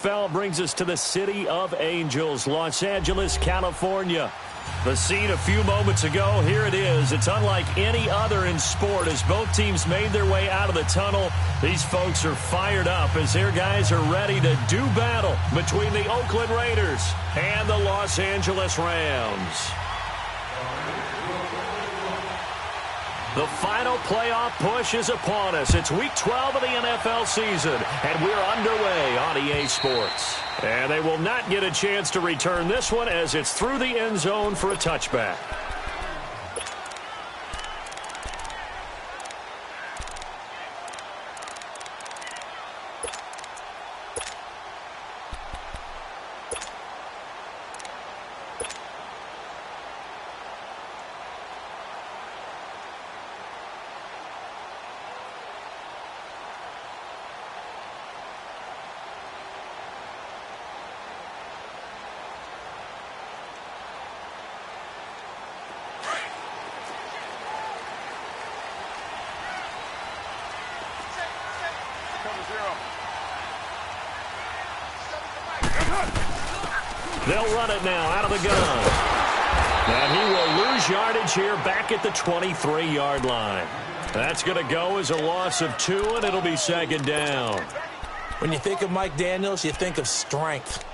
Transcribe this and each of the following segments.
NFL brings us to the City of Angels, Los Angeles, California. The scene a few moments ago, here it is. It's unlike any other in sport as both teams made their way out of the tunnel. These folks are fired up as their guys are ready to do battle between the Oakland Raiders and the Los Angeles Rams. The final playoff push is upon us. It's Week 12 of the NFL season, and we're underway on EA Sports. And they will not get a chance to return this one as it's through the end zone for a touchback. They'll run it now out of the gun. And he will lose yardage here back at the 23-yard line. That's going to go as a loss of 2, and it'll be second down. When you think of Mike Daniels, you think of strength.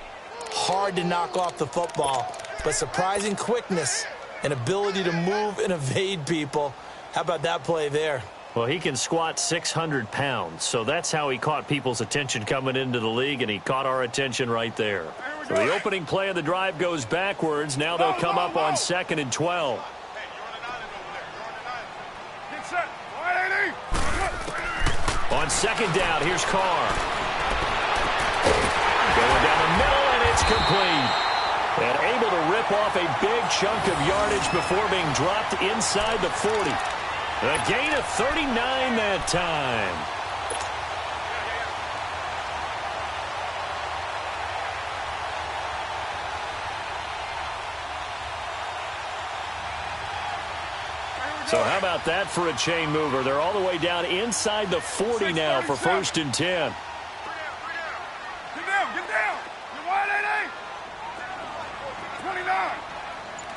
Hard to knock off the football, but surprising quickness and ability to move and evade people. How about that play there? Well, he can squat 600 pounds, so that's how he caught people's attention coming into the league, and he caught our attention right there. So the opening play of the drive goes backwards. Now they'll come up on 2nd and 12. On second down, here's Carr. Going down the middle, and it's complete. And able to rip off a big chunk of yardage before being dropped inside the 40. A gain of 39 that time. So how about that for a chain mover? They're all the way down inside the 40 now for 1st and 10. Get down. You're wide,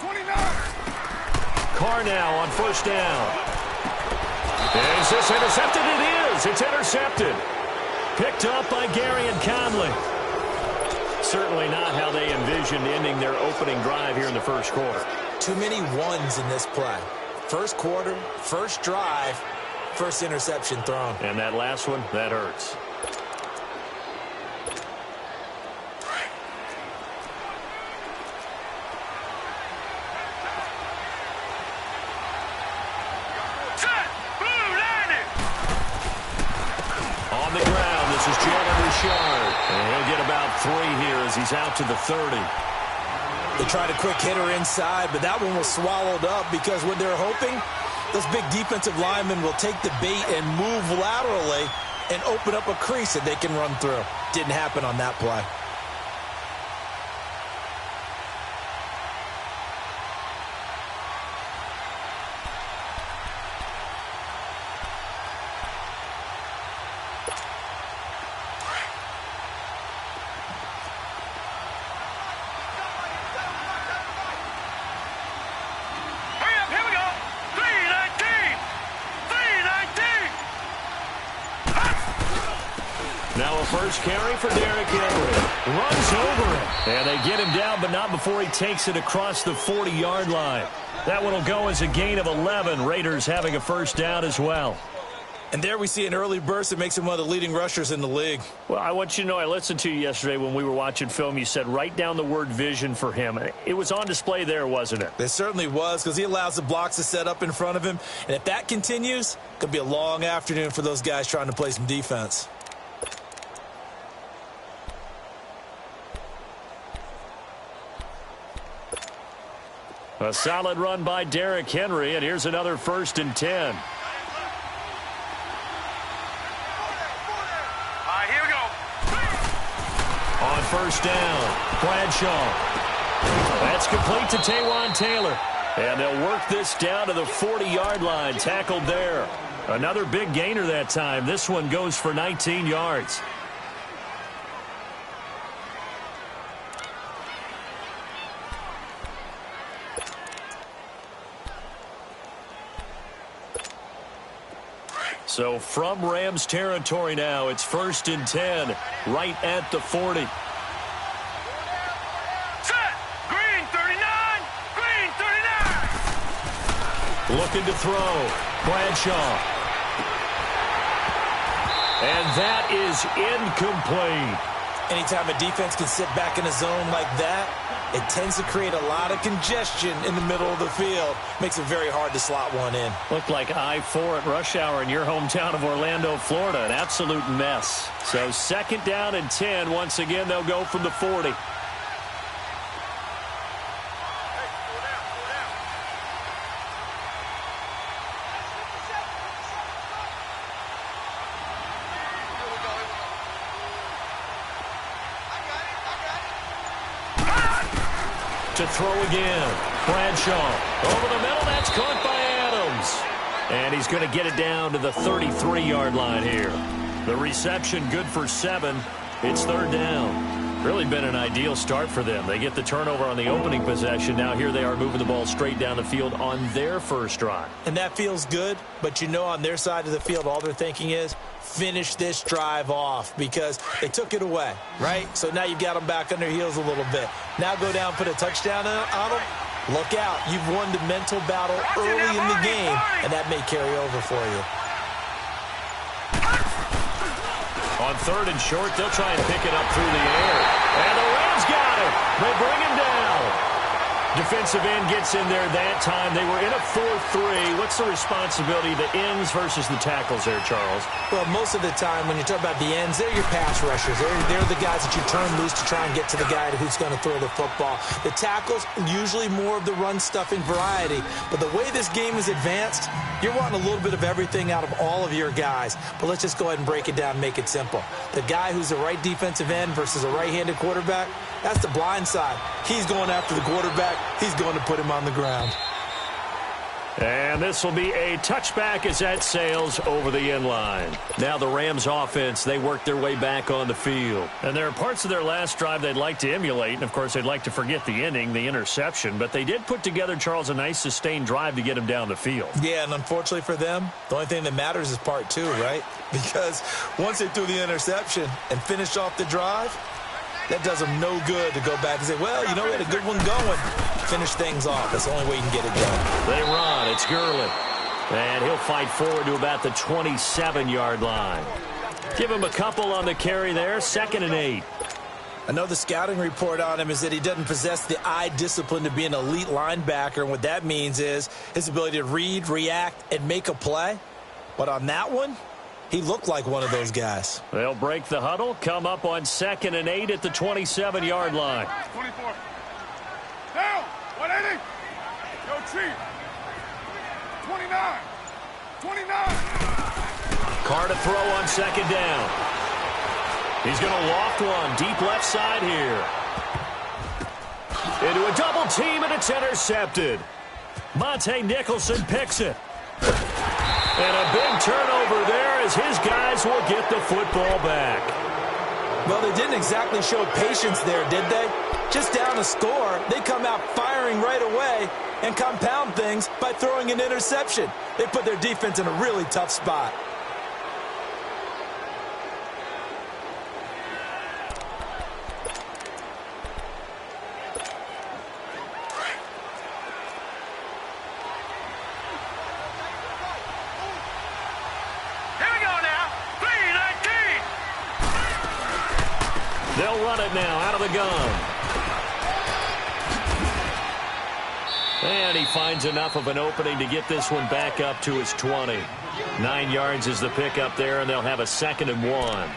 29. Carr now on 1st down. Is this intercepted? It is. It's intercepted. Picked up by Gary and Conley. Certainly not how they envisioned ending their opening drive here in the first quarter. Too many ones in this play. First quarter, first drive, first interception thrown. And that last one, that hurts. On the ground, this is Jalen Richard. And he'll get about 3 here as he's out to the 30. They tried a quick hitter inside, but that one was swallowed up because what they're hoping, those big defensive linemen will take the bait and move laterally and open up a crease that they can run through. Didn't happen on that play. Now a first carry for Derrick Henry. Runs over him. And they get him down, but not before he takes it across the 40-yard line. That one will go as a gain of 11. Raiders having a first down as well. And there we see an early burst that makes him one of the leading rushers in the league. Well, I want you to know, I listened to you yesterday when we were watching film. You said write down the word vision for him. It was on display there, wasn't it? It certainly was, because he allows the blocks to set up in front of him. And if that continues, it could be a long afternoon for those guys trying to play some defense. A solid run by Derrick Henry, and here's another 1st and 10. All right, here we go. On 1st down, Bradshaw. That's complete to Taywan Taylor. And they'll work this down to the 40-yard line, tackled there. Another big gainer that time. This one goes for 19 yards. So from Rams territory now, it's 1st and 10, right at the 40. Set! Green 39! Green 39! Looking to throw. Bradshaw. And that is incomplete. Anytime a defense can sit back in a zone like that, it tends to create a lot of congestion in the middle of the field. Makes it very hard to slot one in. Looked like I-4 at rush hour in your hometown of Orlando, Florida. An absolute mess. So 2nd down and 10. Once again, they'll go from the 40. To throw again. Bradshaw over the middle. That's caught by Adams. And he's going to get it down to the 33-yard line here. The reception good for 7. It's 3rd down. Really been an ideal start for them. They get the turnover on the opening possession. Now here they are moving the ball straight down the field on their first drive. And that feels good, but you know on their side of the field all they're thinking is finish this drive off because they took it away, right? So now you've got them back on their heels a little bit. Now go down, put a touchdown on them. Look out. You've won the mental battle early in the game, and that may carry over for you. On 3rd and short, they'll try and pick it up through the air. And the Rams got it. They bring him down. Defensive end gets in there that time. They were in a 4-3. What's the responsibility of the ends versus the tackles there, Charles? Well, most of the time when you talk about the ends, they're your pass rushers. They're the guys that you turn loose to try and get to the guy who's going to throw the football. The tackles, usually more of the run-stuffing variety. But the way this game is advanced, you're wanting a little bit of everything out of all of your guys. But let's just go ahead and break it down and make it simple. The guy who's the right defensive end versus a right-handed quarterback, that's the blind side. He's going after the quarterback. He's going to put him on the ground. And this will be a touchback as that sails over the end line. Now the Rams offense, they work their way back on the field. And there are parts of their last drive they'd like to emulate. And, of course, they'd like to forget the ending, the interception. But they did put together, Charles, a nice sustained drive to get him down the field. Yeah, and unfortunately for them, the only thing that matters is part 2, right? Because once they threw the interception and finished off the drive, that does them no good to go back and say, well, you know, we had a good one going. Finish things off. That's the only way you can get it done. They run. It's Gurley. And he'll fight forward to about the 27-yard line. Give him a couple on the carry there. 2nd and 8. I know the scouting report on him is that he doesn't possess the eye discipline to be an elite linebacker. And what that means is his ability to read, react, and make a play. But on that one, he looked like one of those guys. They'll break the huddle, come up on 2nd and 8 at the 27-yard line. 24. Down. 180. Yo, Chief. 29. 29. Carr to throw on 2nd down. He's going to loft one deep left side here. Into a double team, and it's intercepted. Monte Nicholson picks it. And a big turnover there as his guys will get the football back. Well, they didn't exactly show patience there, did they? Just down a score, they come out firing right away and compound things by throwing an interception. They put their defense in a really tough spot. They'll run it now out of the gun. And he finds enough of an opening to get this one back up to his 20. 9 yards is the pickup there, and they'll have a 2nd and 1.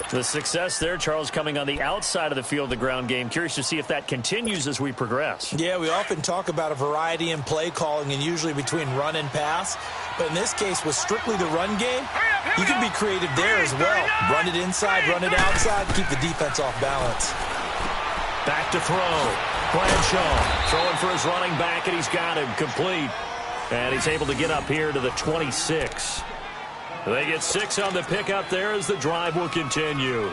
The success there, Charles, coming on the outside of the field of the ground game. Curious to see if that continues as we progress. Yeah, we often talk about a variety in play calling and usually between run and pass. But in this case, with strictly the run game, you can be creative there as well. Run it inside, run it outside, keep the defense off balance. Back to throw. Bradshaw throwing for his running back, and he's got him complete. And he's able to get up here to the 26. They get 6 on the pickup there as the drive will continue.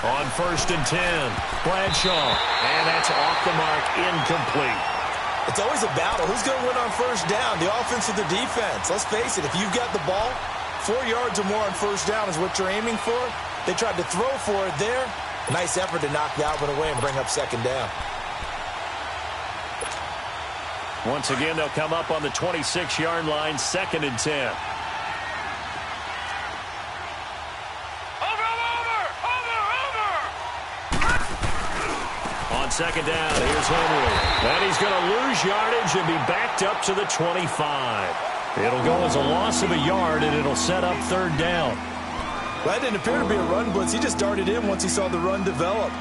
On 1st and 10, Bradshaw. And that's off the mark, incomplete. It's always a battle. Who's going to win on first down, the offense or the defense? Let's face it, if you've got the ball, 4 yards or more on first down is what you're aiming for. They tried to throw for it there. Nice effort to knock that one away and bring up second down. Once again, they'll come up on the 26-yard line, 2nd and 10. On 2nd down, here's Henry. And he's going to lose yardage and be backed up to the 25. It'll go as a loss of a yard, and it'll set up 3rd down. Well, that didn't appear to be a run blitz. He just darted in once he saw the run develop.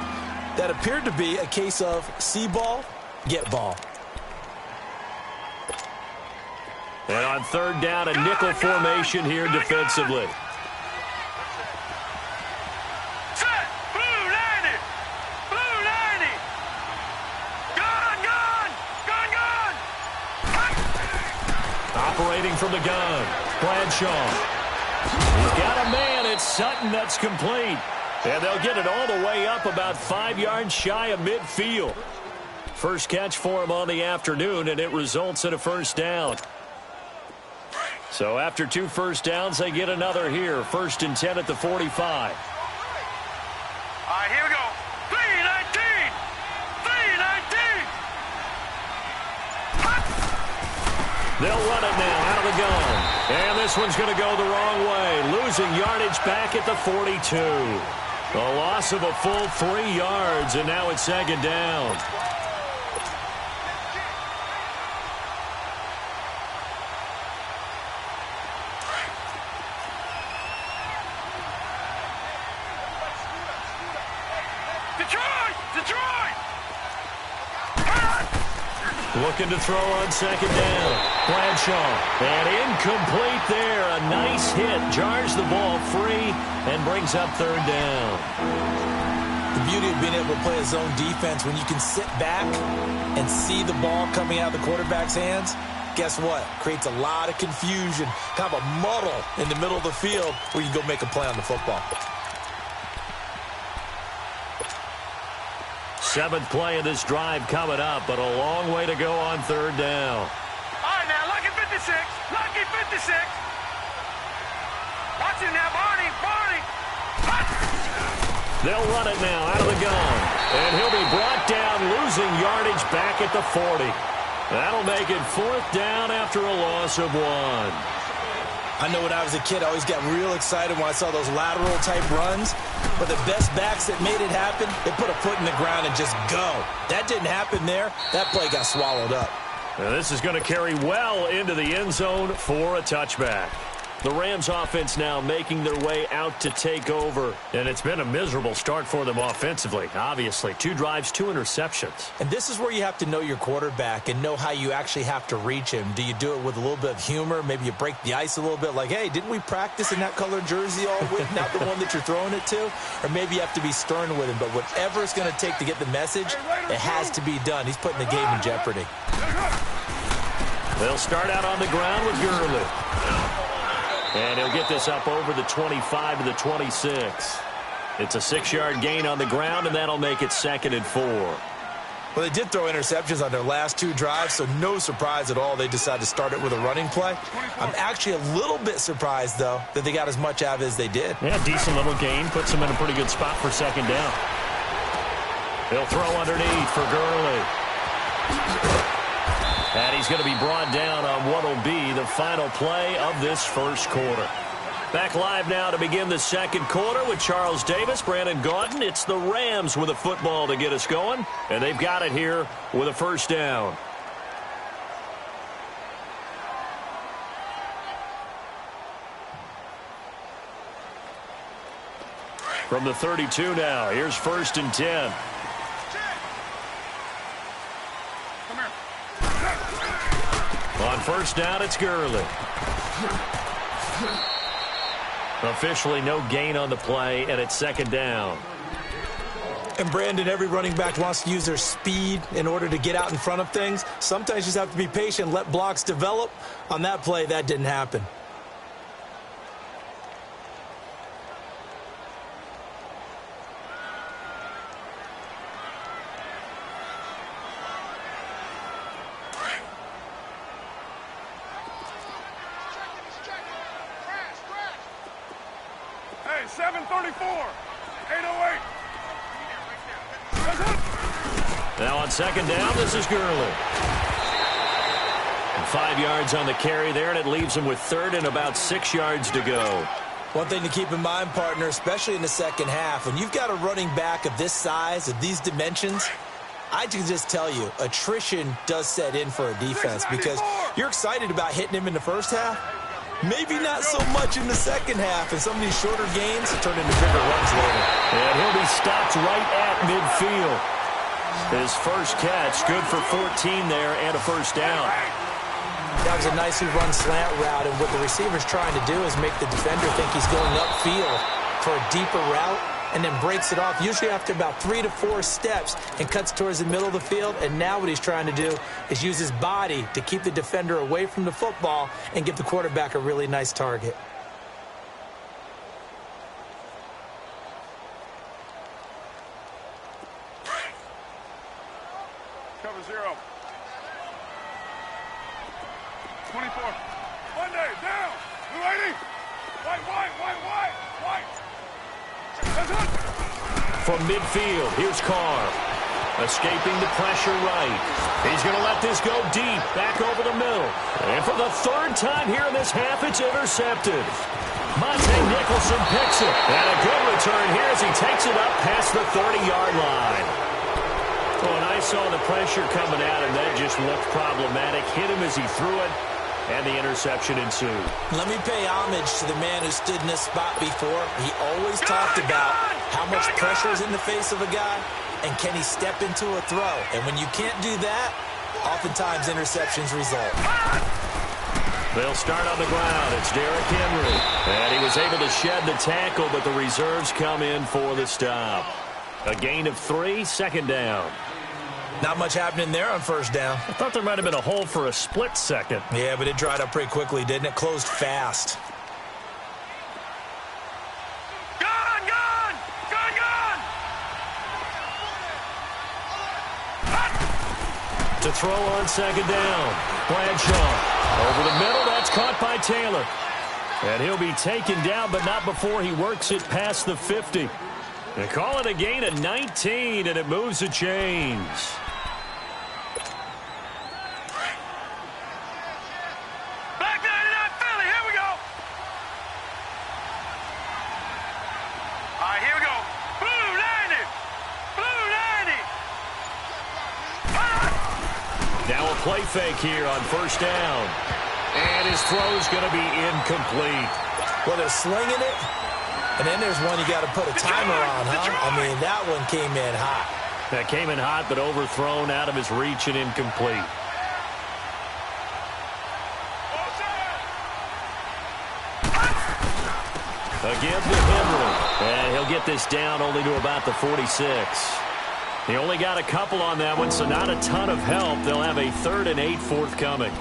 That appeared to be a case of see ball, get ball. And on 3rd down, a nickel formation here defensively. Set. Blue 90. Blue 90. Gun. Operating from the gun, Bradshaw. He's got a man. It's Sutton that's complete. And they'll get it all the way up about 5 yards shy of midfield. First catch for him on the afternoon, and it results in a 1st down. So after 2 first downs, they get another here. 1st and 10 at the 45. All right, here we go. 319. 319. They'll run it now out of the gun. And this one's going to go the wrong way. Losing yardage back at the 42. A loss of a full 3 yards, and now it's 2nd down. Looking to throw on 2nd down. Bradshaw. And incomplete there. A nice hit. Jars the ball free and brings up 3rd down. The beauty of being able to play a zone defense, when you can sit back and see the ball coming out of the quarterback's hands, guess what? Creates a lot of confusion, kind of a muddle in the middle of the field where you can go make a play on the football. 7th play of this drive coming up, but a long way to go on 3rd down. All right, now, lucky 56. Lucky 56. Watch it now, Barney. They'll run it now out of the gun. And he'll be brought down, losing yardage back at the 40. That'll make it 4th down after a loss of 1. I know when I was a kid, I always got real excited when I saw those lateral-type runs. But the best backs that made it happen, they put a foot in the ground and just go. That didn't happen there. That play got swallowed up. Now this is going to carry well into the end zone for a touchback. The Rams offense now making their way out to take over. And it's been a miserable start for them offensively. Obviously, 2 drives, 2 interceptions. And this is where you have to know your quarterback and know how you actually have to reach him. Do you do it with a little bit of humor? Maybe you break the ice a little bit like, hey, didn't we practice in that colored jersey all week? Not the one that you're throwing it to? Or maybe you have to be stern with him. But whatever it's going to take to get the message, it has to be done. He's putting the game in jeopardy. They'll start out on the ground with Gurley. And he'll get this up over the 25 to the 26. It's a 6-yard gain on the ground, and that'll make it 2nd and 4. Well, they did throw interceptions on their last 2 drives, so no surprise at all they decided to start it with a running play. I'm actually a little bit surprised, though, that they got as much out of it as they did. Yeah, decent little gain. Puts them in a pretty good spot for 2nd down. He'll throw underneath for Gurley. And he's going to be brought down on what will be the final play of this first quarter. Back live now to begin the second quarter with Charles Davis, Brandon Gaudin. It's the Rams with a football to get us going, and they've got it here with a 1st down. From the 32 now, here's 1st and 10. On 1st down, it's Gurley. Officially no gain on the play, and it's 2nd down. And Brandon, every running back wants to use their speed in order to get out in front of things. Sometimes you just have to be patient, let blocks develop. On that play, that didn't happen. line, 7:34. 8:08. That's it. Now on second down, this is Gurley. 5 yards on the carry there, and it leaves him with third and about 6 yards to go. One thing to keep in mind, partner, especially in the second half, when you've got a running back of this size, of these dimensions, I can just tell you, attrition does set in for a defense because you're excited about hitting him in the first half. Maybe not so much in the second half, and some of these shorter gains turn into bigger runs later. And he'll be stopped right at midfield. His first catch, good for 14 there and a first down. That was a nicely run slant route, and what the receiver's trying to do is make the defender think he's going upfield for a deeper route and then breaks it off, usually after about 3 to 4 steps, and cuts towards the middle of the field. And now what he's trying to do is use his body to keep the defender away from the football and give the quarterback a really nice target. Cover 0. 24. Monday, down. 280. White. That's it. From midfield, here's Carr. Escaping the pressure right. He's going to let this go deep, back over the middle. And for the third time here in this half, it's intercepted. Monte Nicholson picks it. And a good return here as he takes it up past the 30-yard line. Oh, and I saw the pressure coming at him. That just looked problematic. Hit him as he threw it. And the interception ensued. Let me pay homage to the man who stood in this spot before. He always talked about how much pressure is in the face of a guy, and can he step into a throw. And when you can't do that, oftentimes interceptions result. They'll start on the ground. It's Derrick Henry. And he was able to shed the tackle, but the reserves come in for the stop. A gain of 3, second down. Not much happening there on first down. I thought there might have been a hole for a split second. Yeah, but it dried up pretty quickly, didn't it? Closed fast. Gone. To throw on second down. Bradshaw. Over the middle. That's caught by Taylor. And he'll be taken down, but not before he works it past the 50. They call it a gain of 19, and it moves the chains. Black 99 Philly, here we go. All right, here we go. Blue 90. Now a play fake here on first down. And his throw's going to be incomplete. Well, they're slinging it. And then there's one you got to put a timer on, huh? I mean, that one came in hot. That came in hot, but overthrown out of his reach and incomplete. Again to Henry. And he'll get this down only to about the 46. He only got a couple on that one, so not a ton of help. They'll have a 3rd and 8 forthcoming.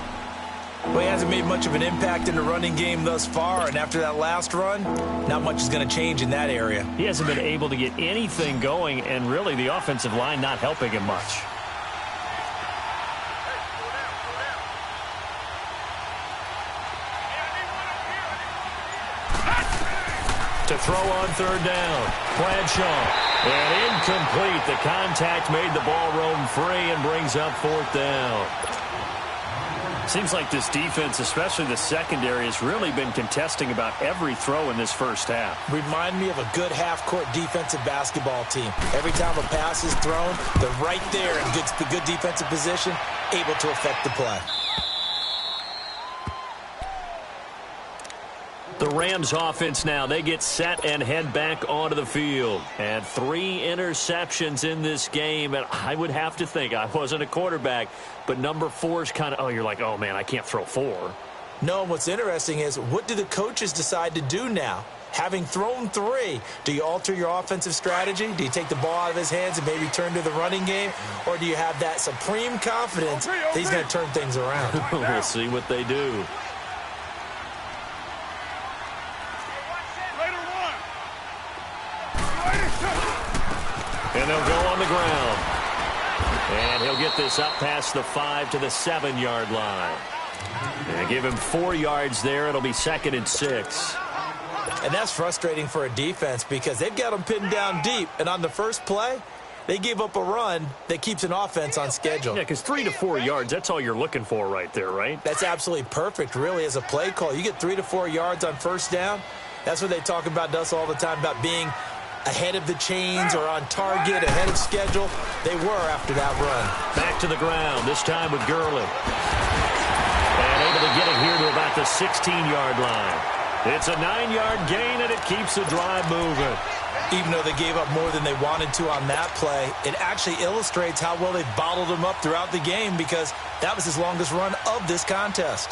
Well, he hasn't made much of an impact in the running game thus far, and after that last run, not much is going to change in that area. He hasn't been able to get anything going, and really the offensive line not helping him much. To throw on third down. Bradshaw. And incomplete. The contact made the ball roam free and brings up 4th down. Seems like this defense, especially the secondary, has really been contesting about every throw in this first half. Remind me of a good half-court defensive basketball team. Every time a pass is thrown, they're right there in good defensive position, able to affect the play. The Rams offense now, they get set and head back onto the field. And 3 interceptions in this game. And I would have to think, I wasn't a quarterback, but number 4 is kind of, you're like, oh, man, I can't throw 4. No, and what's interesting is, what do the coaches decide to do now? Having thrown 3, do you alter your offensive strategy? Do you take the ball out of his hands and maybe turn to the running game? Or do you have that supreme confidence that he's going to turn things around? We'll see what they do. And they'll go on the ground. And he'll get this up past the 5 to the 7-yard line. And give him 4 yards there. It'll be 2nd and 6. And that's frustrating for a defense because they've got them pinned down deep. And on the first play, they gave up a run that keeps an offense on schedule. Yeah, because 3 to 4 yards, that's all you're looking for right there, right? That's absolutely perfect, really, as a play call. You get 3 to 4 yards on first down. That's what they talk about to us all the time, about being ahead of the chains or on target, ahead of schedule. They were after that run. Back to the ground, this time with Gurley. And able to get it here to about the 16-yard line. It's a 9-yard gain, and it keeps the drive moving. Even though they gave up more than they wanted to on that play, it actually illustrates how well they bottled them up throughout the game because that was his longest run of this contest.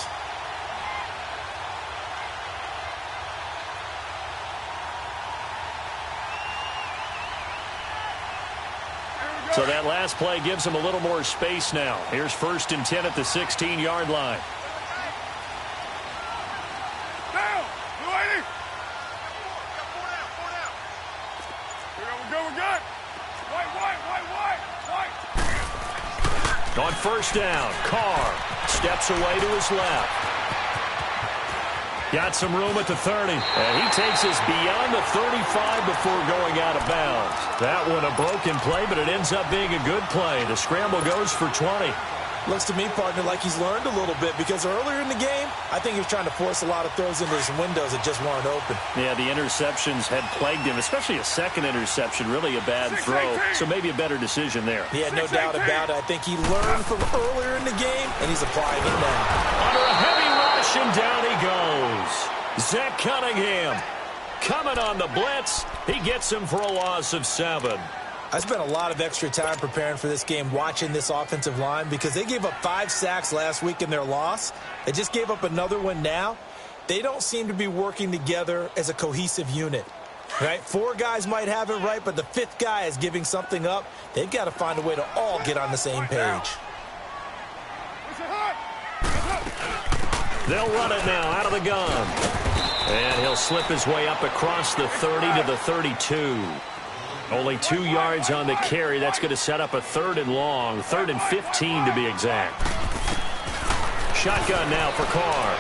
So that last play gives them a little more space now. Here's 1st and 10 at the 16-yard line. On first down, Carr steps away to his left. Got some room at the 30. And he takes us beyond the 35 before going out of bounds. That one a broken play, but it ends up being a good play. The scramble goes for 20. Looks to me, partner, like he's learned a little bit because earlier in the game, I think he was trying to force a lot of throws into his windows that just weren't open. Yeah, the interceptions had plagued him, especially a second interception, really a bad throw. So maybe a better decision there. Yeah, no doubt about it. I think he learned from earlier in the game, and he's applying it now. Under a heavy rush, and down he goes. Zach Cunningham coming on the blitz. He gets him for a loss of 7. I spent a lot of extra time preparing for this game watching this offensive line because they gave up 5 sacks last week in their loss. They just gave up another one now. They don't seem to be working together as a cohesive unit. Right? 4 guys might have it right, but the 5th guy is giving something up. They've got to find a way to all get on the same page. They'll run it now out of the gun. And he'll slip his way up across the 30 to the 32. Only 2 yards on the carry. That's going to set up a 3rd and long, 3rd and 15 to be exact. Shotgun now for Carr.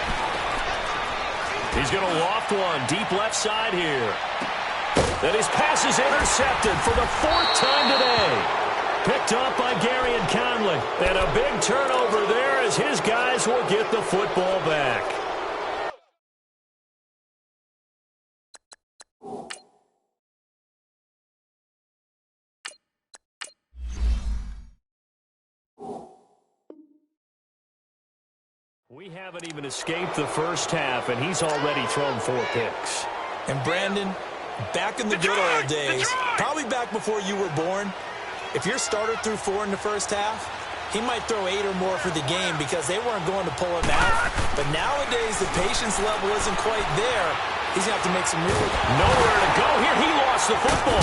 He's going to loft one deep left side here. And his pass is intercepted for the 4th time today. Picked up by Gary and Conley. And a big turnover there as his guys will get the football back. We haven't even escaped the first half, and he's already thrown 4 picks. And Brandon, back in the good old days, probably back before you were born, if your starter threw 4 in the first half, he might throw 8 or more for the game because they weren't going to pull him out. But nowadays, the patience level isn't quite there. He's going to have to make some really... Nowhere to go here. He lost the football.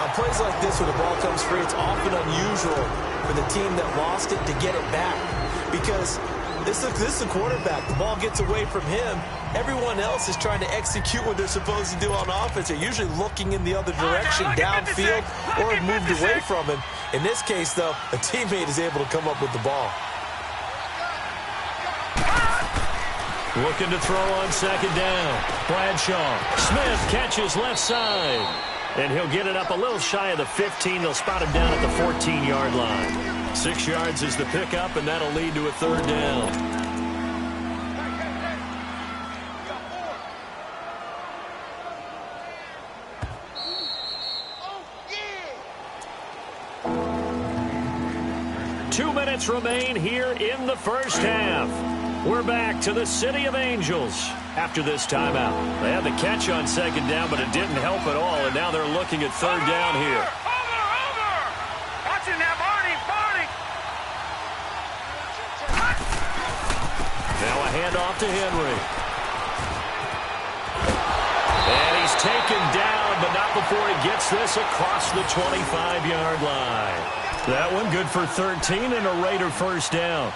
On plays like this where the ball comes free, it's often unusual for the team that lost it to get it back because this is the quarterback. The ball gets away from him. Everyone else is trying to execute what they're supposed to do on offense. They're usually looking in the other direction, downfield, or have moved away from him. In this case, though, a teammate is able to come up with the ball. Looking to throw on 2nd down. Bradshaw. Smith catches left side. And he'll get it up a little shy of the 15. They'll spot him down at the 14-yard line. 6 yards is the pickup, and that'll lead to a 3rd down. Two minutes remain here in the first half. We're back to the City of Angels after this timeout. They had the catch on 2nd down, but it didn't help at all, and now they're looking at 3rd down here. Over! Watch it now, Barney! Now a handoff to Henry. And he's taken down, but not before he gets this across the 25-yard line. That one good for 13 and a Raider 1st down.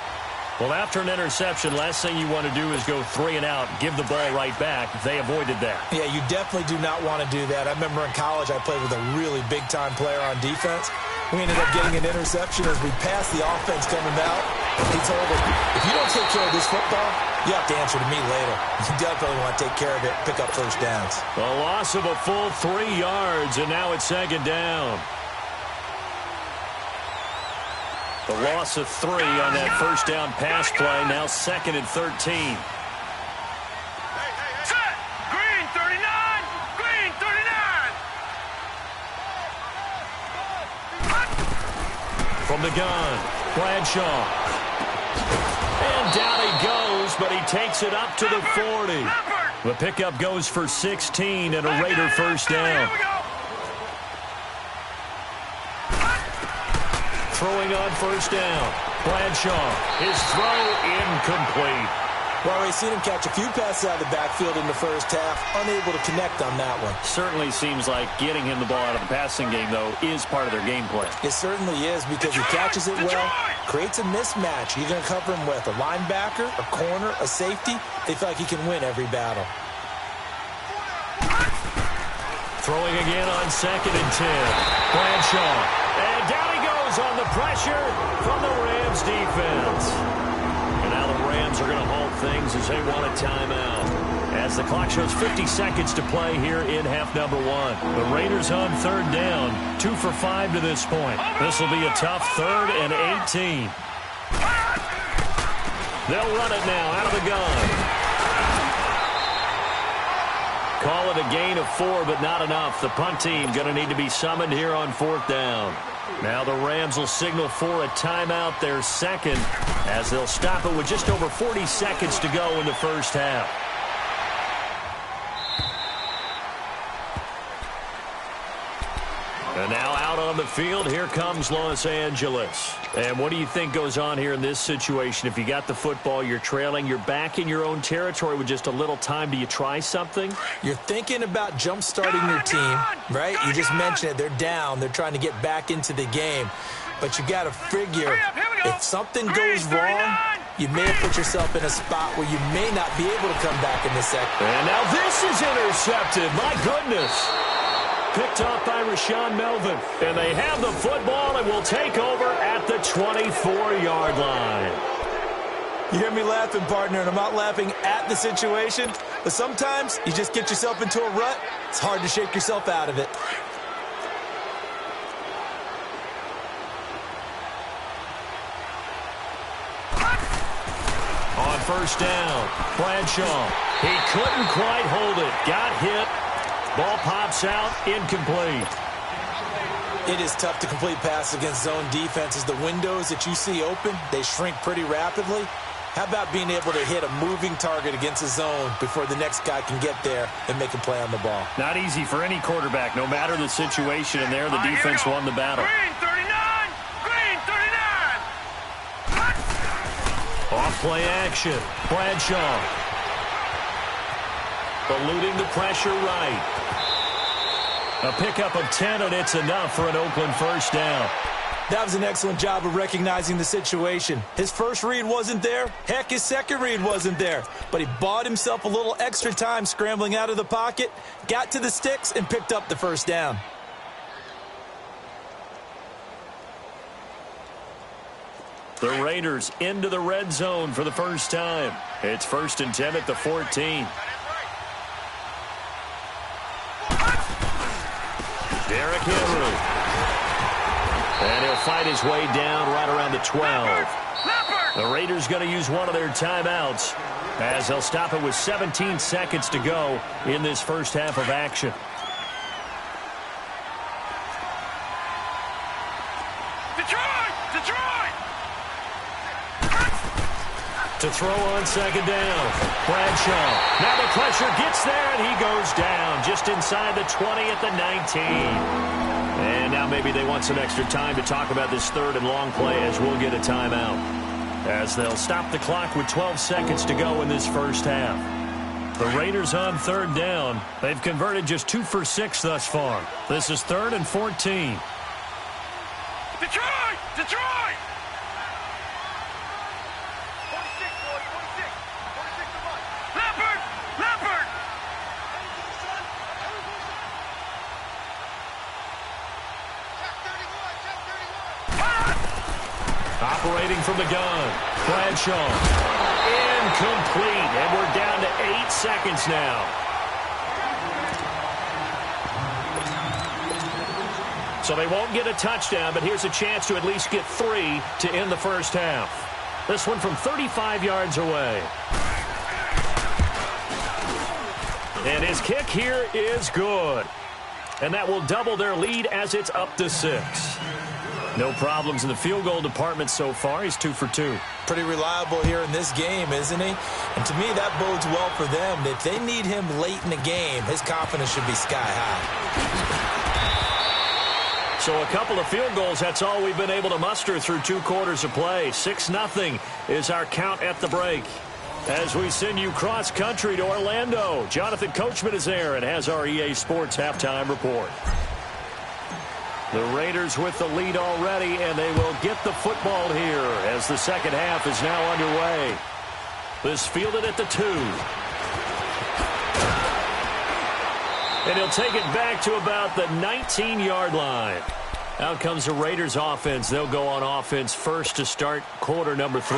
Well, after an interception, last thing you want to do is go 3 and out, give the ball right back. They avoided that. Yeah, you definitely do not want to do that. I remember in college I played with a really big-time player on defense. We ended up getting an interception as we passed the offense coming out. He told him, if you don't take care of this football, You have to answer to me later. You definitely want to take care of it, pick up first downs. A loss of a full 3 yards, and now it's second down. The loss of 3 on that first down pass play, now 2nd and 13. Set. Green 39. Green 39. From the gun, Bradshaw. And down he goes, but he takes it up to the 40. The pickup goes for 16 and a Raider first down. Throwing on first down. Bradshaw, his throw incomplete. Well, we've seen him catch a few passes out of the backfield in the first half, unable to connect on that one. Certainly seems like getting him the ball out of the passing game, though, is part of their game plan. It certainly is because he catches it well, creates a mismatch. You're going to cover him with a linebacker, a corner, a safety. They feel like he can win every battle. Throwing again on 2nd and 10. Bradshaw. And down he goes on the pressure from the Rams defense. And now the Rams are going to halt things as they want a timeout. As the clock shows 50 seconds to play here in half number 1. The Raiders on 3rd down, 2 for 5 to this point. This will be a tough 3rd and 18. They'll run it now out of the gun. Call it a gain of 4, but not enough. The punt team going to need to be summoned here on 4th down. Now the Rams will signal for a timeout, their 2nd, as they'll stop it with just over 40 seconds to go in the first half. And now out on the field, here comes Los Angeles. And what do you think goes on here in this situation? If you got the football, you're trailing, you're back in your own territory with just a little time. Do you try something? You're thinking about jump-starting your team, right? You just mentioned it. They're down. They're trying to get back into the game. But you got to figure if something goes wrong, you may have put yourself in a spot where you may not be able to come back in the second. And now this is intercepted. My goodness. Picked off by Rashawn Melvin. And they have the football and will take over at the 24-yard line. You hear me laughing, partner, and I'm not laughing at the situation. But sometimes you just get yourself into a rut. It's hard to shake yourself out of it. On first down, Bradshaw. He couldn't quite hold it. Got hit. Ball pops out, incomplete. It is tough to complete passes against zone defenses. The windows that you see open, they shrink pretty rapidly. How about being able to hit a moving target against a zone before the next guy can get there and make a play on the ball? Not easy for any quarterback, no matter the situation, and there the defense won the battle. Green 39. Green 39. Off-play action. Bradshaw. Eluding the pressure right. A pickup of 10, and it's enough for an Oakland first down. That was an excellent job of recognizing the situation. His first read wasn't there. Heck, his second read wasn't there. But he bought himself a little extra time scrambling out of the pocket, got to the sticks, and picked up the first down. The Raiders into the red zone for the first time. It's 1st and 10 at the 14. Derrick Henry. And he'll fight his way down right around the 12. The Raiders going to use one of their timeouts as they'll stop it with 17 seconds to go in this first half of action. Detroit! To throw on second down. Bradshaw. Now the pressure gets there, and he goes down just inside the 20 at the 19. And now maybe they want some extra time to talk about this 3rd and long play as we'll get a timeout. As they'll stop the clock with 12 seconds to go in this first half. The Raiders on 3rd down. They've converted just 2 for 6 thus far. This is 3rd and 14. Detroit! 46, boy, 46. 46 to run. Leopard! Operating from the gun. Bradshaw. incomplete, and we're down to 8 seconds now. So they won't get a touchdown, but here's a chance to at least get 3 to end the first half. This one from 35 yards away. And his kick here is good. And that will double their lead as it's up to 6. No problems in the field goal department so far. He's 2 for 2. Pretty reliable here in this game, isn't he? And to me, that bodes well for them. If they need him late in the game, his confidence should be sky high. So a couple of field goals, that's all we've been able to muster through 2 quarters of play. 6-0 is our count at the break. As we send you cross-country to Orlando, Jonathan Coachman is there and has our EA Sports halftime report. The Raiders with the lead already, and they will get the football here as the second half is now underway. This fielded at the 2. And he'll take it back to about the 19-yard line. Out comes the Raiders offense. They'll go on offense first to start quarter number 3.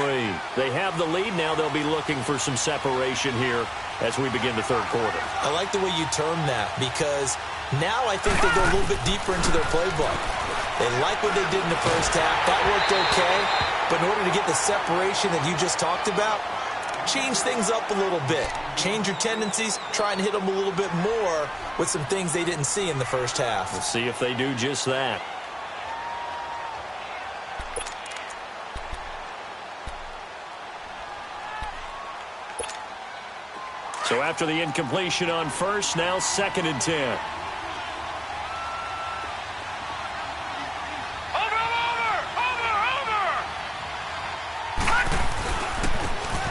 They have the lead. Now they'll be looking for some separation here as we begin the third quarter. I like the way you term that because now I think they go a little bit deeper into their playbook. They like what they did in the first half. That worked okay. But in order to get the separation that you just talked about, change things up a little bit. Change your tendencies. Try and hit them a little bit more with some things they didn't see in the first half. We'll see if they do just that. So after the incompletion on first, now 2nd and 10.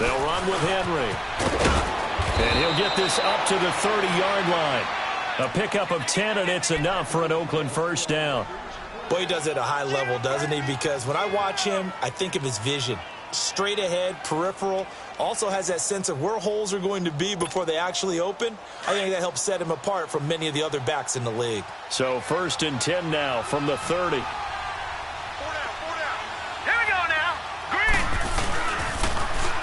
They'll run with Henry. And he'll get this up to the 30-yard line. A pickup of 10, and it's enough for an Oakland first down. Boy, he does it at a high level, doesn't he? Because when I watch him, I think of his vision. Straight ahead, peripheral. Also has that sense of where holes are going to be before they actually open. I think that helps set him apart from many of the other backs in the league. So 1st and 10 now from the 30. Here we go now. Green.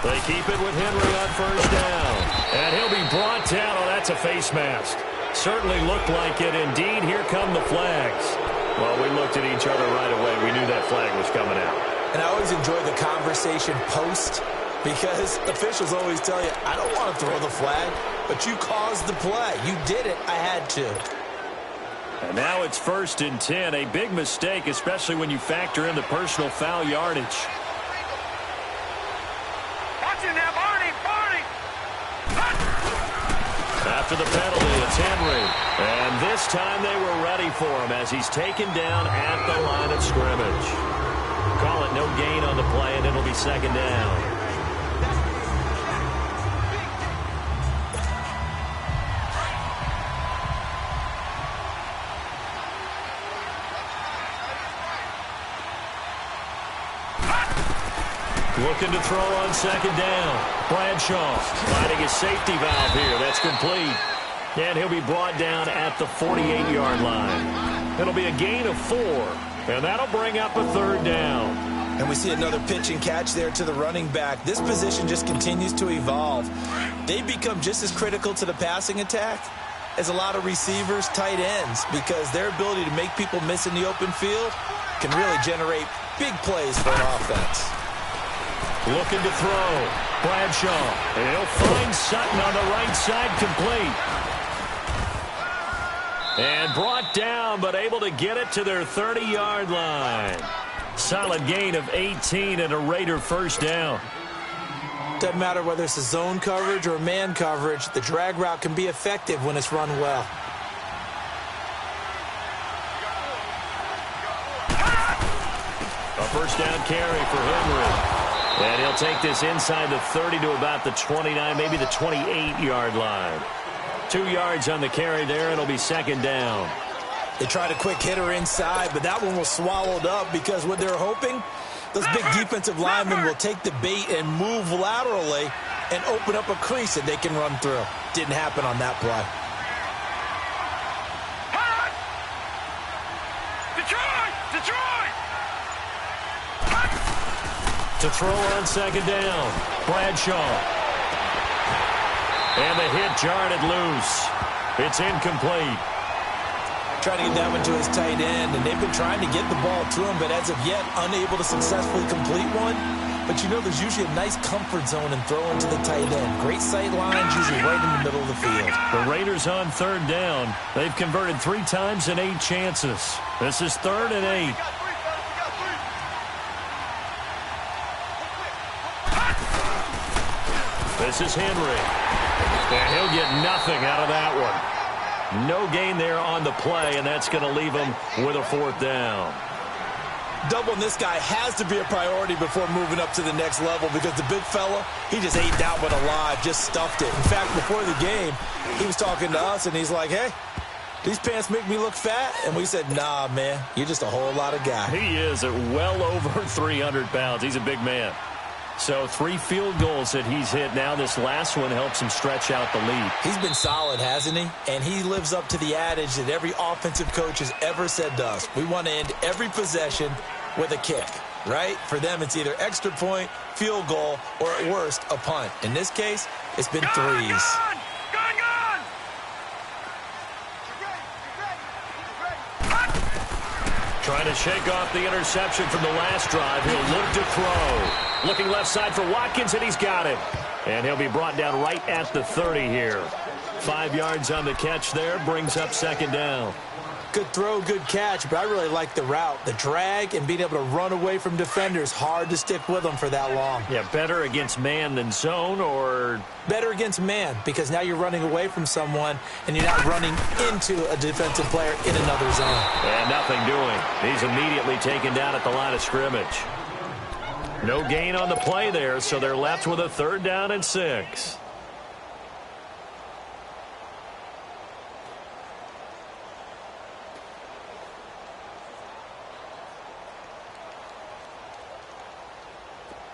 They keep it with Henry on first down. And he'll be brought down. Oh, that's a face mask. Certainly looked like it. Indeed, here come the flags. Well, we looked at each other right away. We knew that flag was coming out. And I always enjoy the conversation post because officials always tell you, I don't want to throw the flag, but you caused the play. You did it. I had to. And now it's 1st and 10. A big mistake, especially when you factor in the personal foul yardage. Watch it now, Barney. After the penalty, it's Henry. And this time they were ready for him as he's taken down at the line of scrimmage. Call it no gain on the play, and it'll be 2nd down. Looking to throw on 2nd down. Bradshaw finding his safety valve here. That's complete. And he'll be brought down at the 48-yard line. It'll be a gain of 4. And that'll bring up a 3rd down. And we see another pitch and catch there to the running back. This position just continues to evolve. They become just as critical to the passing attack as a lot of receivers, tight ends, because their ability to make people miss in the open field can really generate big plays for an offense. Looking to throw. Bradshaw. And he'll find Sutton on the right side, complete. And brought down, but able to get it to their 30-yard line. Solid gain of 18 and a Raider first down. Doesn't matter whether it's a zone coverage or man coverage, the drag route can be effective when it's run well. A first down carry for Henry. And he'll take this inside the 30 to about the 29, maybe the 28-yard line. 2 yards on the carry there. It'll be 2nd down. They tried a quick hitter inside, but that one was swallowed up because what they're hoping, those big defensive linemen will take the bait and move laterally and open up a crease that they can run through. Didn't happen on that play. To throw on 2nd down. Bradshaw. And the hit jarred it loose. It's incomplete. Trying to get that one to his tight end, and they've been trying to get the ball to him, but as of yet, unable to successfully complete one. But you know, there's usually a nice comfort zone in throwing to the tight end. Great sight lines, usually right in the middle of the field. The Raiders on third down. They've converted 3 times in 8 chances. This is 3rd and 8. This is Henry. And he'll get nothing out of that one. No gain there on the play, and that's going to leave him with a 4th down. Doubling this guy has to be a priority before moving up to the next level, because the big fella, he just ate that one alive, just stuffed it. In fact, before the game, he was talking to us, and he's like, hey, these pants make me look fat? And we said, nah, man, you're just a whole lot of guy. He is at well over 300 pounds. He's a big man. So 3 field goals that he's hit now. This last one helps him stretch out the lead. He's been solid, hasn't he? And he lives up to the adage that every offensive coach has ever said to us. We want to end every possession with a kick, right? For them, it's either extra point, field goal, or at worst, a punt. In this case, it's been threes. Gone! Trying to shake off the interception from the last drive. He'll look to throw. Looking left side for Watkins, and he's got it. And he'll be brought down right at the 30 here. 5 yards on the catch there, brings up 2nd down. Good throw, good catch, but I really like the route. The drag and being able to run away from defenders. Hard to stick with them for that long. Yeah, better against man than zone, or? Better against man, because now you're running away from someone and you're not running into a defensive player in another zone. And nothing doing. He's immediately taken down at the line of scrimmage. No gain on the play there, so they're left with a 3rd down and 6.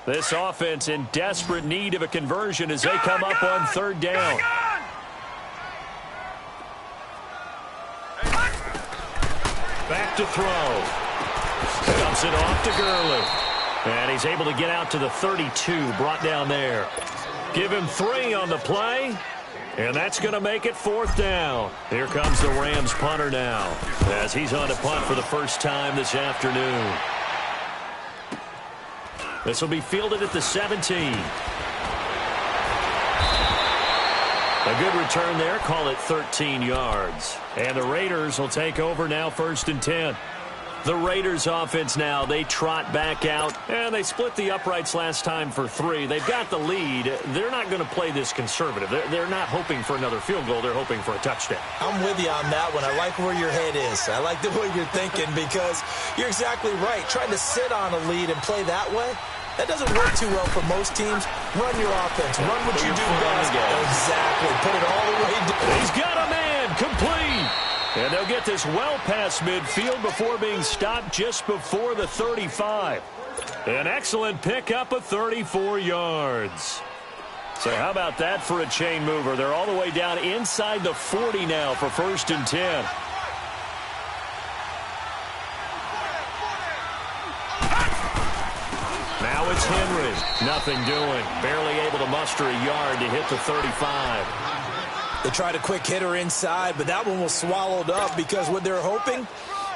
This offense in desperate need of a conversion as they come up on 3rd down. Back to throw. Dumps it off to Gurley. And he's able to get out to the 32, brought down there. Give him 3 on the play, and that's going to make it 4th down. Here comes the Rams punter now, as he's on to punt for the first time this afternoon. This will be fielded at the 17. A good return there, call it 13 yards. And the Raiders will take over now, 1st and 10. The Raiders offense now, they trot back out, and they split the uprights last time for 3. They've got the lead. They're not going to play this conservative. They're not hoping for another field goal. They're hoping for a touchdown. I'm with you on that one. I like where your head is. I like the way you're thinking, because you're exactly right. Trying to sit on a lead and play that way, that doesn't work too well for most teams. Run your offense. Run what you do best. Exactly. Put it all the way down. He's got a man. Complete. And they'll get this well past midfield before being stopped just before the 35. An excellent pickup of 34 yards. So how about that for a chain mover? They're all the way down inside the 40 now for 1st and 10. Now it's Henry. Nothing doing. Barely able to muster a yard to hit the 35. They tried a quick hitter inside, but that one was swallowed up, because what they're hoping,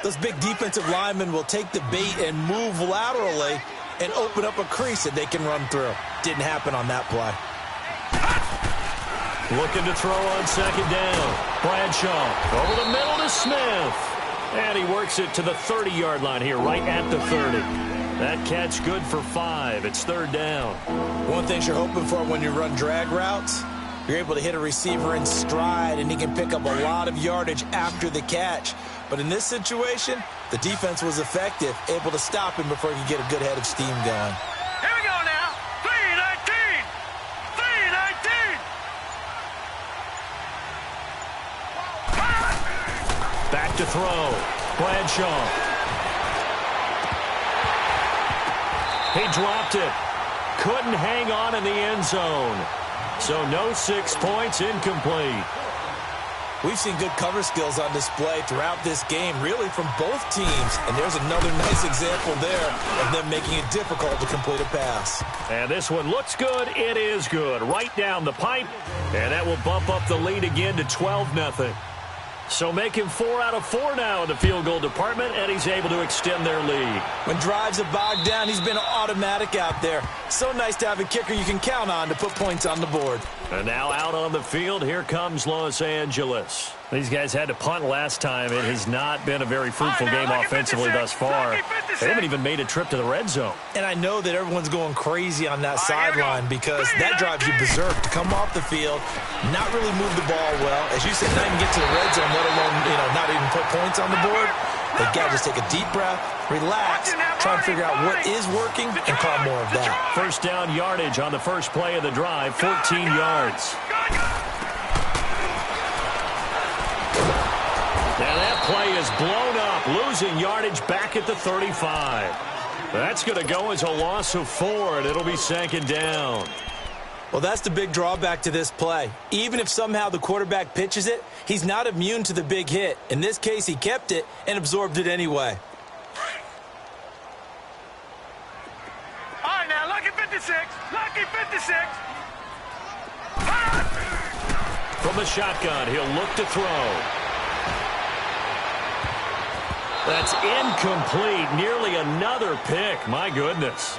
those big defensive linemen will take the bait and move laterally and open up a crease that they can run through. Didn't happen on that play. Looking to throw on 2nd down. Bradshaw over the middle to Smith. And he works it to the 30-yard line here, right at the 30. That catch good for 5. It's 3rd down. One thing you're hoping for when you run drag routes, you're able to hit a receiver in stride, and he can pick up a lot of yardage after the catch. But in this situation, the defense was effective, able to stop him before he could get a good head of steam going. Here we go now. 3-19. 3-19. Back to throw. Bradshaw. He dropped it. Couldn't hang on in the end zone. So no 6 points, incomplete. We've seen good cover skills on display throughout this game, really from both teams. And there's another nice example there of them making it difficult to complete a pass. And this one looks good. It is good. Right down the pipe. And that will bump up the lead again to 12-0. So making 4 out of 4 now in the field goal department, and he's able to extend their lead. When drives are bogged down, he's been automatic out there. So nice to have a kicker you can count on to put points on the board. And now out on the field, here comes Los Angeles. These guys had to punt last time. It has not been a very fruitful game offensively thus far. They haven't even made a trip to the red zone. And I know that everyone's going crazy on that sideline because that drives you berserk to come off the field, not really move the ball well. As you said, not even get to the red zone, let alone, not even put points on the board. They've got to just take a deep breath, relax, try and figure out what is working, and call more of that. First down yardage on the first play of the drive, 14 yards. And that play is blown up, losing yardage back at the 35. That's going to go as a loss of 4, and it'll be second down. Well, that's the big drawback to this play. Even if somehow the quarterback pitches it, he's not immune to the big hit. In this case, he kept it and absorbed it anyway. All right, now, lucky 56. Lucky 56. From the shotgun, he'll look to throw. That's incomplete. Nearly another pick. My goodness.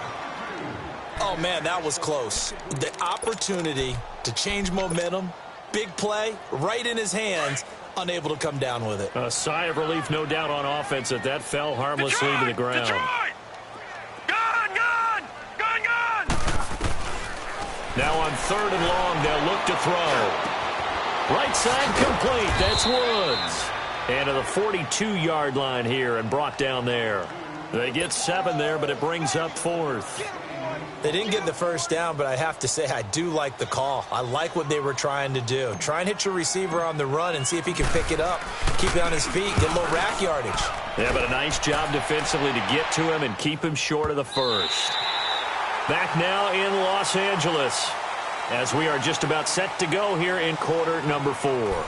Oh, man, that was close. The opportunity to change momentum, big play, right in his hands, unable to come down with it. A sigh of relief, no doubt, on offense that fell harmlessly to the ground. Detroit! Gone! Now on 3rd and long, they'll look to throw. Right side complete. That's Woods. And to the 42-yard line here and brought down there. They get 7 there, but it brings up 4th. They didn't get the first down, but I have to say I do like the call. I like what they were trying to do. Try and hit your receiver on the run and see if he can pick it up. Keep it on his feet, get a little rack yardage. Yeah, but a nice job defensively to get to him and keep him short of the first. Back now in Los Angeles as we are just about set to go here in quarter number 4.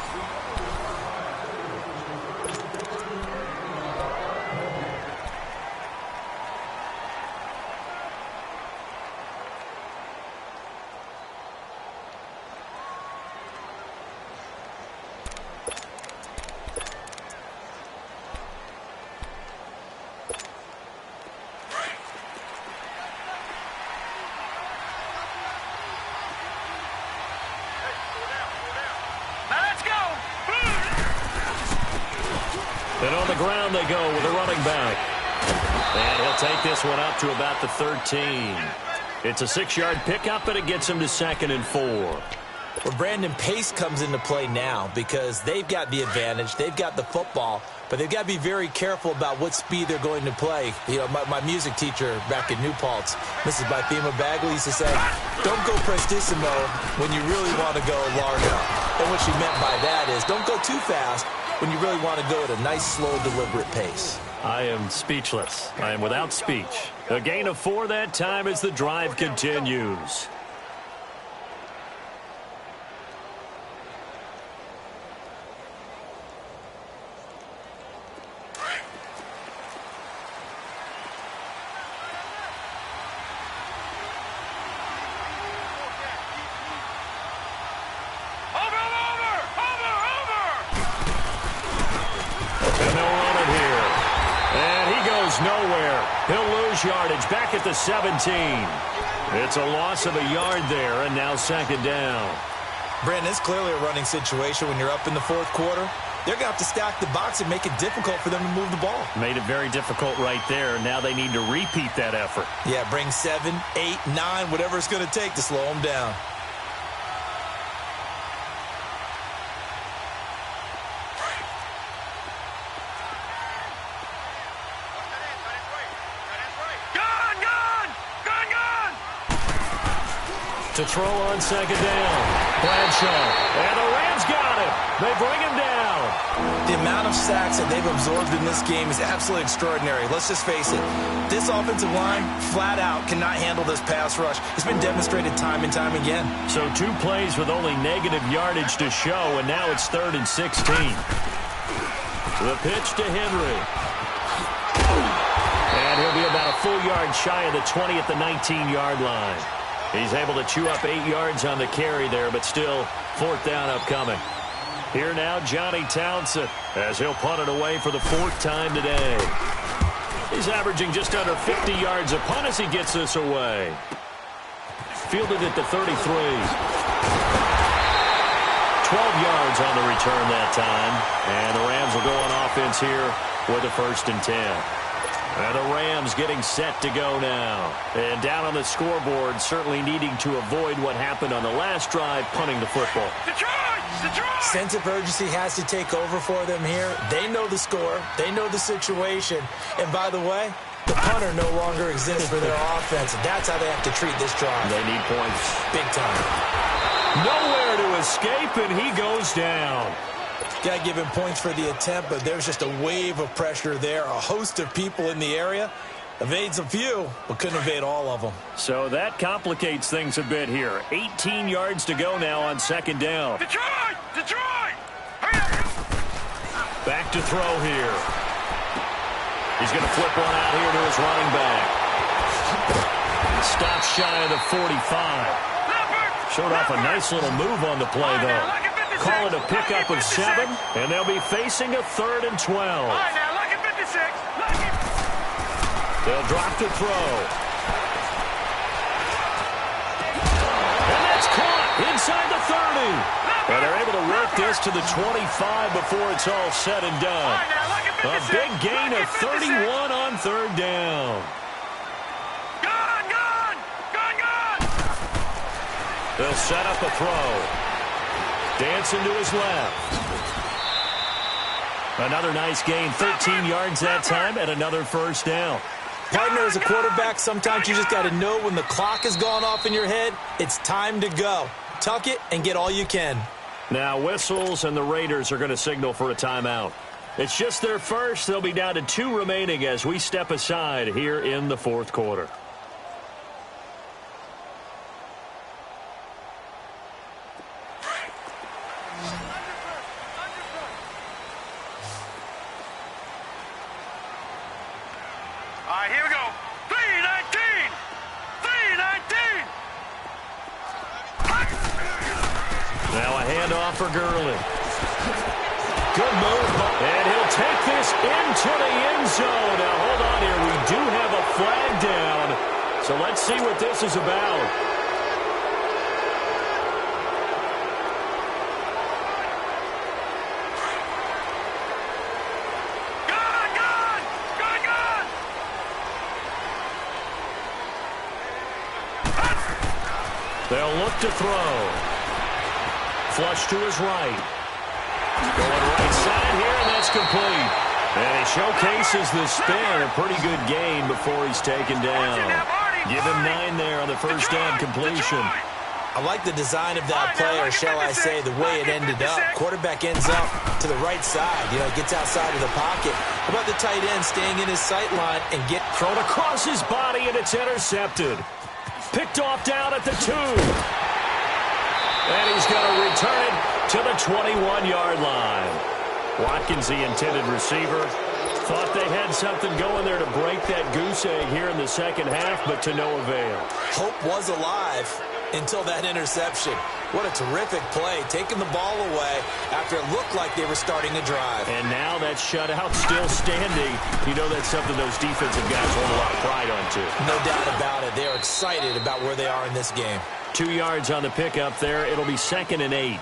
And on the ground they go with a running back. And he'll take this one up to about the 13. It's a 6-yard pickup, and it gets him to 2nd and 4. Well, Brandon, pace comes into play now because they've got the advantage. They've got the football, but they've got to be very careful about what speed they're going to play. My music teacher back in New Paltz, Mrs. Bythema Bagley, used to say, don't go prestissimo when you really want to go largo. And what she meant by that is don't go too fast when you really want to go at a nice, slow, deliberate pace. I am speechless. I am without speech. A gain of 4 that time as the drive continues. Nowhere. He'll lose yardage back at the 17. It's a loss of a yard there, and now 2nd down. Brandon, it's clearly a running situation when you're up in the 4th quarter. They're going to have to stack the box and make it difficult for them to move the ball. Made it very difficult right there. Now they need to repeat that effort. Yeah, bring 7, 8, 9, whatever it's going to take to slow them down. To throw on second down. Bradshaw. And the Rams got him. They bring him down. The amount of sacks that they've absorbed in this game is absolutely extraordinary. Let's just face it. This offensive line, flat out, cannot handle this pass rush. It's been demonstrated time and time again. So 2 plays with only negative yardage to show, and now it's 3rd and 16. The pitch to Henry. And he'll be about a full yard shy of the 20 at the 19-yard line. He's able to chew up 8 yards on the carry there, but still 4th down upcoming. Here now, Johnny Townsend, as he'll punt it away for the 4th time today. He's averaging just under 50 yards a punt as he gets this away. Fielded at the 33. 12 yards on the return that time. And the Rams will go on offense here with a 1st and 10. And the Rams getting set to go now. And down on the scoreboard, certainly needing to avoid what happened on the last drive, punting the football. Detroit! Detroit! Sense of urgency has to take over for them here. They know the score. They know the situation. And by the way, the punter no longer exists for their offense. That's how they have to treat this drive. They need points. Big time. Nowhere to escape, and he goes down. Got to give him points for the attempt, but there's just a wave of pressure there. A host of people in the area. Evades a few, but couldn't evade all of them. So that complicates things a bit here. 18 yards to go now on 2nd down. Detroit! Detroit! Hurry up! Back to throw here. He's going to flip one out here to his running back. Stops shy of the 45. Showed off a nice little move on the play, though. Call it a pickup of 7, and they'll be facing a 3rd and 12. All right, now, lucky 56. Lucky. They'll drop to throw. And that's caught inside the 30. And they're able to work this to the 25 before it's all said and done. A big gain of 31 on 3rd down. Gone, gone, gone, gone. They'll set up a throw. Dancing to his left. Another nice gain, 13 yards that time, and another 1st down. Partner, as a quarterback, sometimes you just got to know when the clock has gone off in your head, it's time to go. Tuck it and get all you can. Now whistles, and the Raiders are going to signal for a timeout. It's just their first. They'll be down to 2 remaining as we step aside here in the 4th quarter. All right, here we go. 319. 319. Now a handoff for Gurley. Good move. And he'll take this into the end zone. Now, hold on here. We do have a flag down. So let's see what this is about. Gone, gone, gone, gone. They'll look to throw. Flush to his right. Going right side here, and that's complete. And he showcases the spin. A pretty good gain before he's taken down. Give him 9 there on the 1st down completion. I like the design of that play, or shall I say, the way it ended up. Quarterback ends up to the right side. You know, gets outside of the pocket. How about the tight end staying in his sight line and get thrown across his body, and it's intercepted. Picked off down at the 2. And he's going to return it to the 21-yard line. Watkins, the intended receiver, thought they had something going there to break that goose egg here in the 2nd half, but to no avail. Hope was alive until that interception. What a terrific play, taking the ball away after it looked like they were starting a drive. And now that shutout still standing. You know that's something those defensive guys hold a lot of pride on, too. No doubt about it. They're excited about where they are in this game. 2 yards on the pickup there. It'll be 2nd and 8.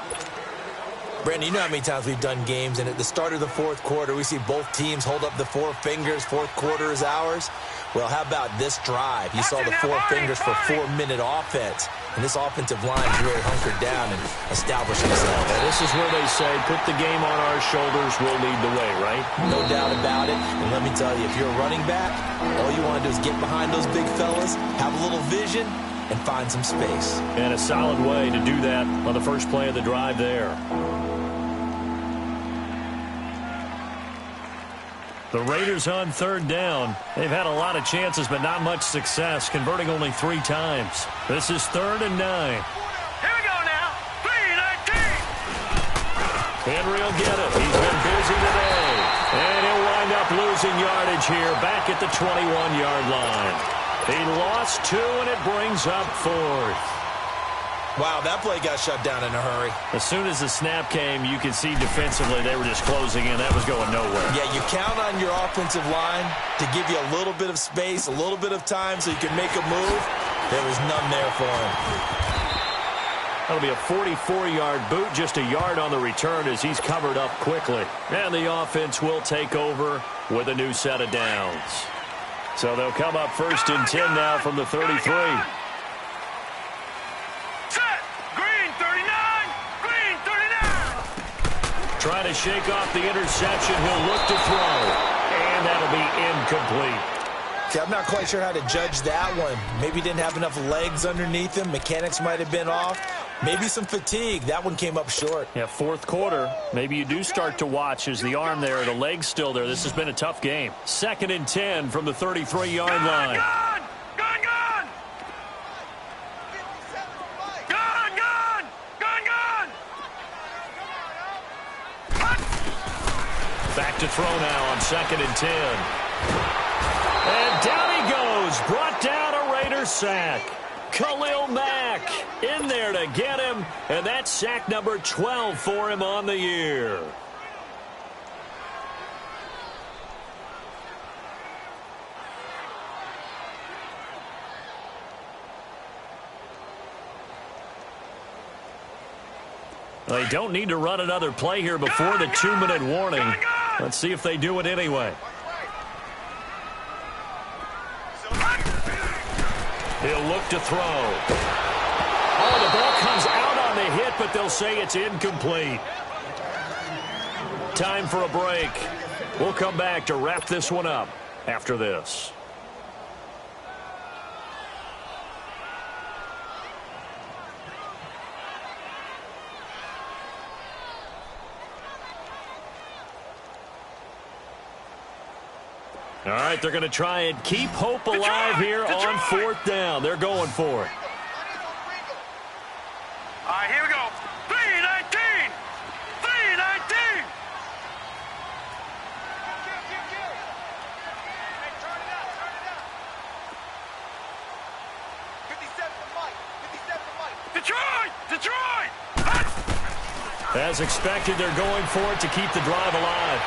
Brandon, you know how many times we've done games, and at the start of the 4th quarter, we see both teams hold up the 4 fingers, 4th quarter is ours. Well, how about this drive? You saw the 4 fingers for 4-minute offense, and this offensive line's really hunkered down and established themselves. Well, this is where they say, put the game on our shoulders, we'll lead the way, right? No doubt about it, and let me tell you, if you're a running back, all you want to do is get behind those big fellas, have a little vision, and find some space. And a solid way to do that on the first play of the drive there. The Raiders on third down. They've had a lot of chances, but not much success, converting only 3 times. This is 3rd and 9. Here we go now. 3-19. Henry will get it. He's been busy today. And he'll wind up losing yardage here back at the 21-yard line. He lost 2, and it brings up 4th. Wow, that play got shut down in a hurry. As soon as the snap came, you could see defensively they were just closing in. That was going nowhere. Yeah, you count on your offensive line to give you a little bit of space, a little bit of time so you can make a move. There was none there for him. That'll be a 44-yard boot, just a yard on the return as he's covered up quickly. And the offense will take over with a new set of downs. So they'll come up 1st and 10 now from the 33. Trying to shake off the interception. He'll look to throw. And that'll be incomplete. Okay, I'm not quite sure how to judge that one. Maybe he didn't have enough legs underneath him. Mechanics might have been off. Maybe some fatigue. That one came up short. Yeah, 4th quarter. Maybe you do start to watch as the arm there, the leg's still there. This has been a tough game. 2nd and 10 from the 33-yard line. Back to throw now on 2nd and 10. And down he goes. Brought down a Raider sack. Khalil Mack in there to get him. And that's sack number 12 for him on the year. They don't need to run another play here before the 2-minute warning. Let's see if they do it anyway. He'll look to throw. Oh, the ball comes out on the hit, but they'll say it's incomplete. Time for a break. We'll come back to wrap this one up after this. All right, they're going to try and keep hope alive here on 4th down. They're going for it. All right, here we go. 3-19. 3-19. Detroit! As expected, they're going for it to keep the drive alive.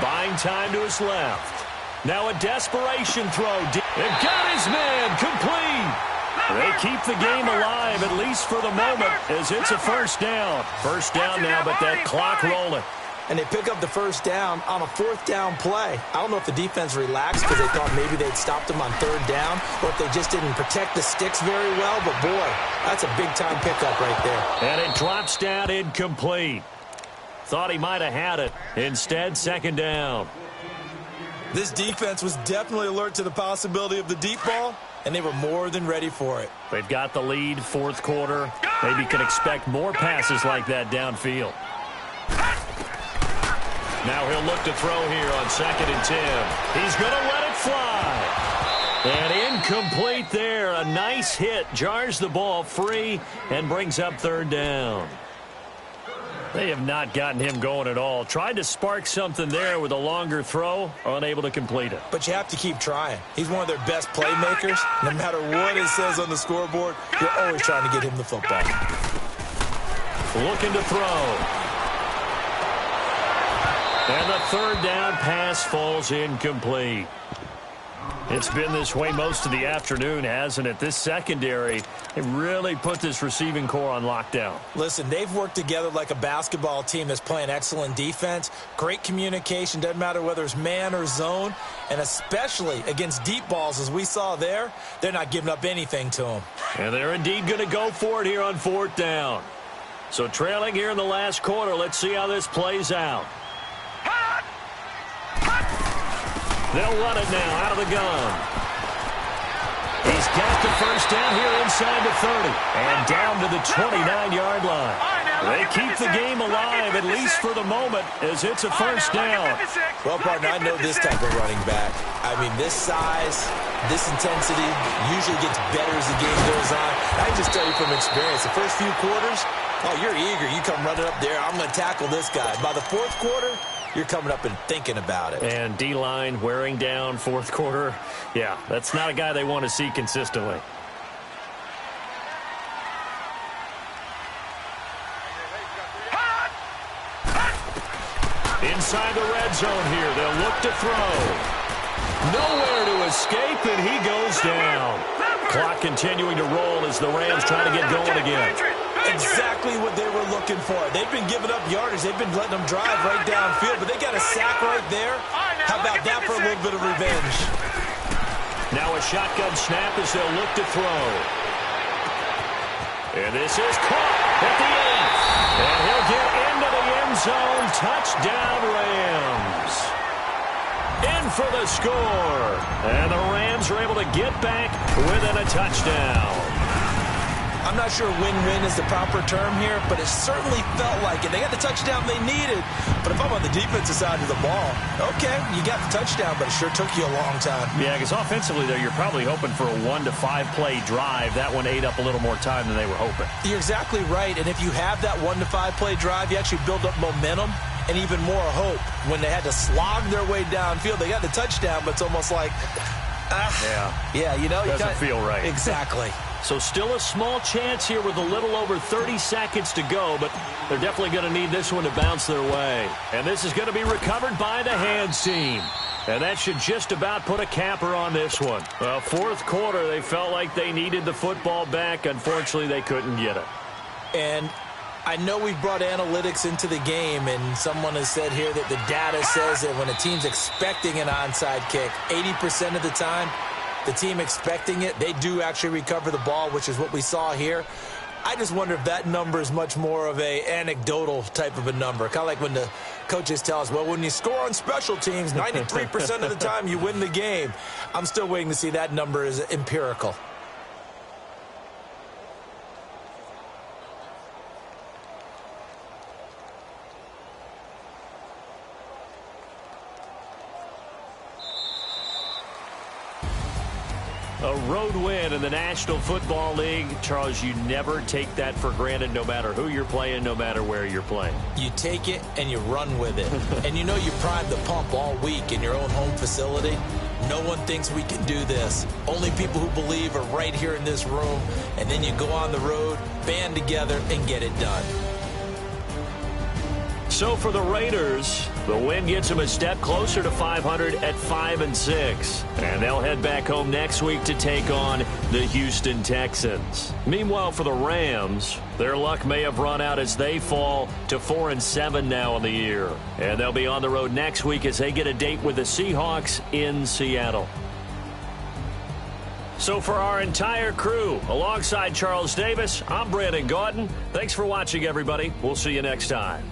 Buying time to his left. Now a desperation throw. And got his man complete. They keep the game alive, at least for the moment, as it's a 1st down. 1st down now, but that clock rolling. And they pick up the 1st down on a 4th down play. I don't know if the defense relaxed because they thought maybe they'd stopped them on 3rd down, or if they just didn't protect the sticks very well. But, boy, that's a big-time pickup right there. And it drops down incomplete. Thought he might have had it. Instead, 2nd down. This defense was definitely alert to the possibility of the deep ball, and they were more than ready for it. They've got the lead, 4th quarter. Maybe can expect more passes like that downfield. Now he'll look to throw here on 2nd and 10. He's going to let it fly. And incomplete there. A nice hit. Jars the ball free and brings up 3rd down. They have not gotten him going at all. Tried to spark something there with a longer throw, unable to complete it. But you have to keep trying. He's one of their best playmakers. No matter what it says on the scoreboard, you're always trying to get him the football. Looking to throw. And the 3rd down pass falls incomplete. It's been this way most of the afternoon, hasn't it? This secondary, they really put this receiving core on lockdown. Listen, they've worked together like a basketball team that's playing excellent defense. Great communication, doesn't matter whether it's man or zone. And especially against deep balls, as we saw there, they're not giving up anything to them. And they're indeed going to go for it here on 4th down. So trailing here in the last quarter, let's see how this plays out. They'll run it now out of the gun. He's got the first down here inside the 30 and down to the 29-yard line. They keep the game alive, at least for the moment, as it's a first down. Well, partner, I know this type of running back. I mean, this size, this intensity usually gets better as the game goes on. I can just tell you from experience, the first few quarters, oh, you're eager. You come running up there, I'm going to tackle this guy. By the fourth quarter, you're coming up and thinking about it. And D-line wearing down fourth quarter. Yeah, that's not a guy they want to see consistently. Inside the red zone here, they'll look to throw. Nowhere to escape, and he goes down. Clock continuing to roll as the Rams try to get going again. Exactly what they were looking for. They've been giving up yardage. They've been letting them drive right downfield, but they got a sack right there. How about that for a little bit of revenge? Now a shotgun snap as they'll look to throw. And this is caught at the 8th. And he'll get into the end zone. Touchdown, Rams. In for the score. And the Rams are able to get back within a touchdown. I'm not sure win-win is the proper term here, but it certainly felt like it. They got the touchdown they needed. But if I'm on the defensive side of the ball, okay, you got the touchdown, but it sure took you a long time. Yeah, because offensively, though, you're probably hoping for a 1 to 5 play drive. That one ate up a little more time than they were hoping. You're exactly right. And if you have that 1 to 5 play drive, you actually build up momentum and even more hope. When they had to slog their way downfield, they got the touchdown, but it's almost like, yeah, you know, doesn't feel right. Exactly. So still a small chance here with a little over 30 seconds to go, but they're definitely going to need this one to bounce their way. And this is going to be recovered by the hands team. And that should just about put a capper on this one. Fourth quarter, they felt like they needed the football back. Unfortunately, they couldn't get it. And I know we've brought analytics into the game, and someone has said here that the data says that when a team's expecting an onside kick, 80% of the time, the team expecting it, they do actually recover the ball, which is what we saw here. I just wonder if that number is much more of a anecdotal type of a number. Kind of like when the coaches tell us, well, when you score on special teams, 93% of the time you win the game. I'm still waiting to see that number is empirical. A road win in the National Football League. Charles, you never take that for granted no matter who you're playing, no matter where you're playing. You take it and you run with it. And you know you primed the pump all week in your own home facility. No one thinks we can do this. Only people who believe are right here in this room. And then you go on the road, band together, and get it done. So for the Raiders, the win gets them a step closer to 500 at 5-6. And they'll head back home next week to take on the Houston Texans. Meanwhile, for the Rams, their luck may have run out as they fall to 4-7 now in the year. And they'll be on the road next week as they get a date with the Seahawks in Seattle. So for our entire crew, alongside Charles Davis, I'm Brandon Gaudin. Thanks for watching, everybody. We'll see you next time.